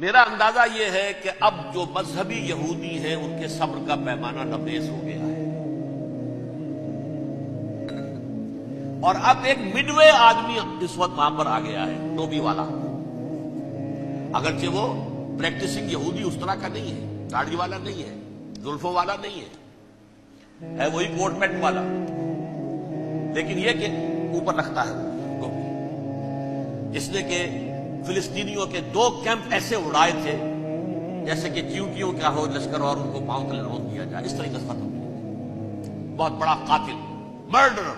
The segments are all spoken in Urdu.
میرا اندازہ یہ ہے کہ اب جو مذہبی یہودی ہیں ان کے صبر کا پیمانہ لبریز ہو گیا ہے، اور اب ایک مڈ وے آدمی اس وقت وہاں پر آ گیا ہے، ٹوبی والا۔ اگرچہ وہ پریکٹسنگ یہودی اس طرح کا نہیں ہے، داڑھی والا نہیں ہے، زلفوں والا نہیں ہے وہی کوٹ پینٹ والا، لیکن یہ کہ اوپر رکھتا ہے وہ ٹوپی، جس نے کہ فلسطینیوں کے 2 کیمپ ایسے اڑائے تھے جیسے کہ چیونٹیوں کا ہو لشکر اور ان کو پاؤں تلے روک دیا جائے، اس طریقے سے ختم کیا۔ بہت بڑا قاتل، مرڈرر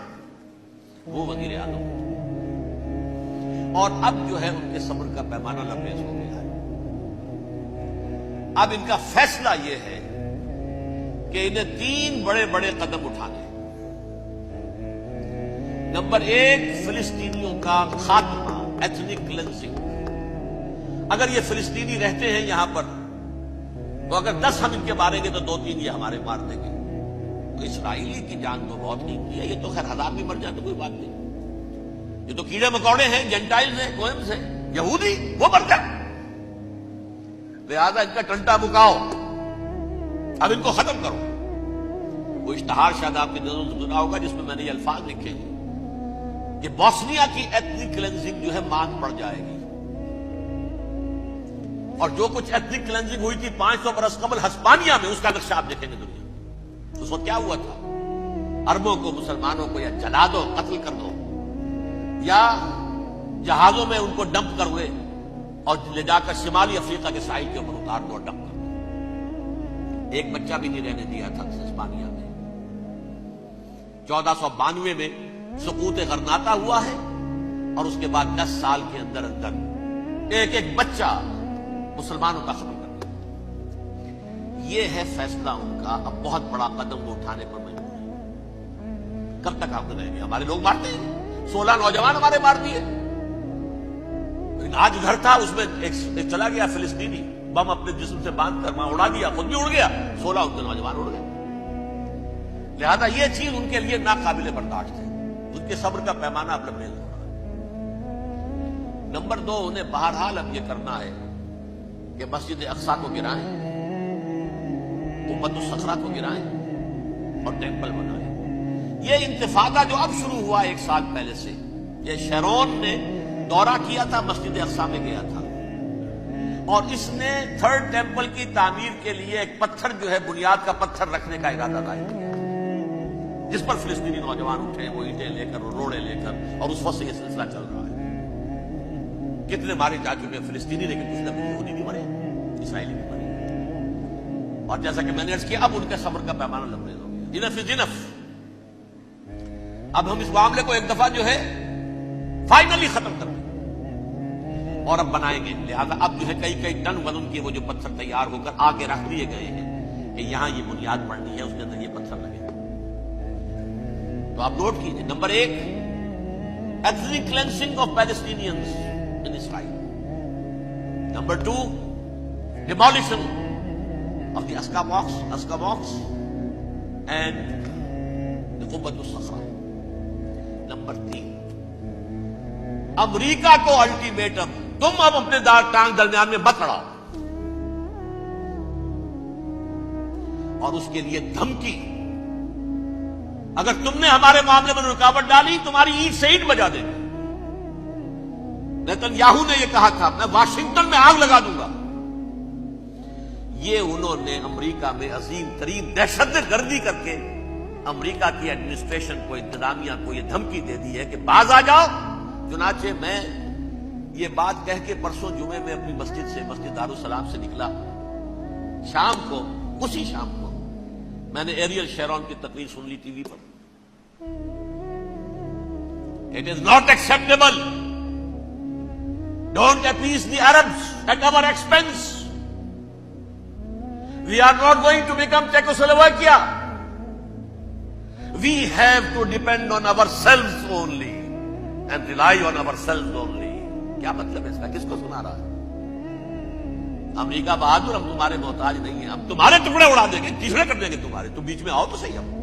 وہ وزیر اعظم، اور اب جو ہے ان کے صبر کا پیمانہ لبریز ہو گیا ہے۔ اب ان کا فیصلہ یہ ہے کہ انہیں 3 بڑے بڑے قدم اٹھانے ہیں۔ نمبر 1، فلسطینیوں کا خاتمہ، ایتھنک کلینزنگ۔ اگر یہ فلسطینی رہتے ہیں یہاں پر تو اگر 10 ہم ان کے ماریں گے تو 2-3 یہ ہمارے مار دیں گے۔ تو اسرائیلی کی جان تو بہت قیمتی ہے، یہ تو خیر 1000 بھی مر جائے تو کوئی بات نہیں، یہ تو کیڑے مکوڑے ہیں، جینٹائلز ہیں، گوئمز ہیں، یہودی وہ مر جائے، لہذا ان کا ٹنٹا بکاؤ، اب ان کو ختم کرو۔ وہ اشتہار شاید آپ کی نظروں سے گزرا ہوگا جس میں میں نے یہ الفاظ لکھے ہیں کہ بوسنیا کی ایتھنک کلینزنگ جو ہے ماند پڑ جائے گی، اور جو کچھ ایتھنک کلینزنگ ہوئی تھی 500 برس قبل ہسپانیہ میں، اس کا نقشہ آپ دیکھیں گے دنیا میں۔ اس وقت کیا ہوا تھا؟ عربوں کو، مسلمانوں کو یا جلا دو، قتل کر دو، یا جہازوں میں ان کو ڈمپ کر ہوئے اور لے جا کر شمالی افریقہ کے ساحل کے اوپر اتار دو اور ڈمپ کر دو۔ ایک بچہ بھی نہیں رہنے دیا تھا ہسپانیہ میں۔ 1492 میں سقوط غرناطہ ہوا ہے، اور اس کے بعد 10 سال کے اندر اندر ایک بچہ مسلمانوں کا ختم کر دیا۔ یہ ہے فیصلہ ان کا۔ اب بہت بڑا قدم وہ اٹھانے پر مجبور ہے۔ کب تک آپ رہیں گے؟ ہمارے لوگ مارتے ہیں، 16 نوجوان ہمارے مار دیے۔ آج گھر تھا، اس میں ایک چلا گیا فلسطینی، بم اپنے جسم سے باندھ کر وہاں اڑا دیا، خود بھی اڑ گیا، 16 ان کے نوجوان اڑ گئے۔ لہذا یہ چیز ان کے لیے ناقابل برداشت ہے، ان کے صبر کا پیمانہ اب لبریز ہو رہا ہے۔ نمبر 2، انہیں بہرحال اب یہ کرنا ہے کہ مسجد اقصی کو گرائیں، قبۃ الصخرہ کو گرائیں اور ٹیمپل بنائیں۔ یہ انتفاضہ جو اب شروع ہوا 1 سال پہلے سے، یہ شیرون نے دورہ کیا تھا، مسجد اقصی میں گیا تھا، اور اس نے 3rd ٹیمپل کی تعمیر کے لیے ایک پتھر جو ہے بنیاد کا پتھر رکھنے کا ارادہ ظاہر کیا، جس پر فلسطینی نوجوان اٹھے، وہ اینٹیں لے کر اور روڑے لے کر، اور اس وقت سے یہ سلسلہ چل رہا ہے۔ کتنے مارے جا چکے فلسطینی، لیکن کچھ نہ یہودی بھی مرے، اسرائیلی بھی مرے، اور جیسا کہ میں نے عرض کیا اب ان کے صبر کا پیمانہ لبریز ہو گیا۔ انف از انف۔ اب ہم اس معاملے کو ایک دفعہ جو ہے فائنلی ختم کر دیں اور اب بنائیں گے۔ لہذا اب جو ہے کئی ٹن وزن کے وہ جو پتھر تیار ہو کر آگے رکھ دیے گئے ہیں کہ یہاں یہ بنیاد پڑنی ہے، اس کے اندر یہ پتھر لگے۔ تو آپ نوٹ کیجئے، number 1، ethnic cleansing of Palestinians in Israel. Number 2, demolition of the Aqsa mosque and the Qubbat al-Sakhra. Number 3, امریکہ کو الٹیمیٹم، تم اب اپنے ٹانگ درمیان میں مت لڑاؤ، اور اس کے لیے دھمکی، اگر تم نے ہمارے معاملے میں رکاوٹ ڈالی تمہاری اینٹ سے اینٹ بجا دیں گے۔ نیتن-یاہو نے یہ کہا تھا، میں واشنگٹن میں آگ لگا دوں گا۔ یہ انہوں نے امریکہ میں عظیم ترین دہشت گردی کر کے امریکہ کی ایڈمنسٹریشن کو، انتظامیہ کو یہ دھمکی دے دی ہے کہ باز آ جاؤ۔ چنانچہ میں یہ بات کہہ کے پرسوں جمعے میں اپنی مسجد سے، مسجد دارالسلام سے نکلا، شام کو، اسی شام کو میں نے ایریل شیرون کی تقریر سن لی T V per. It is not acceptable. Don't appease the Arabs at our expense. We are not going to become Czechoslovakia. We have to depend on ourselves only and rely on ourselves only. کیا مطلب ہے اس کا؟ کس کو سنا رہا ہے؟ امریکہ بہادر، ہم تمہارے محتاج نہیں ہیں، ہم تمہارے ٹکڑے اڑا دیں گے، تیسرے کر دیں گے تمہارے، تم بیچ میں آؤ تو صحیح۔ ہم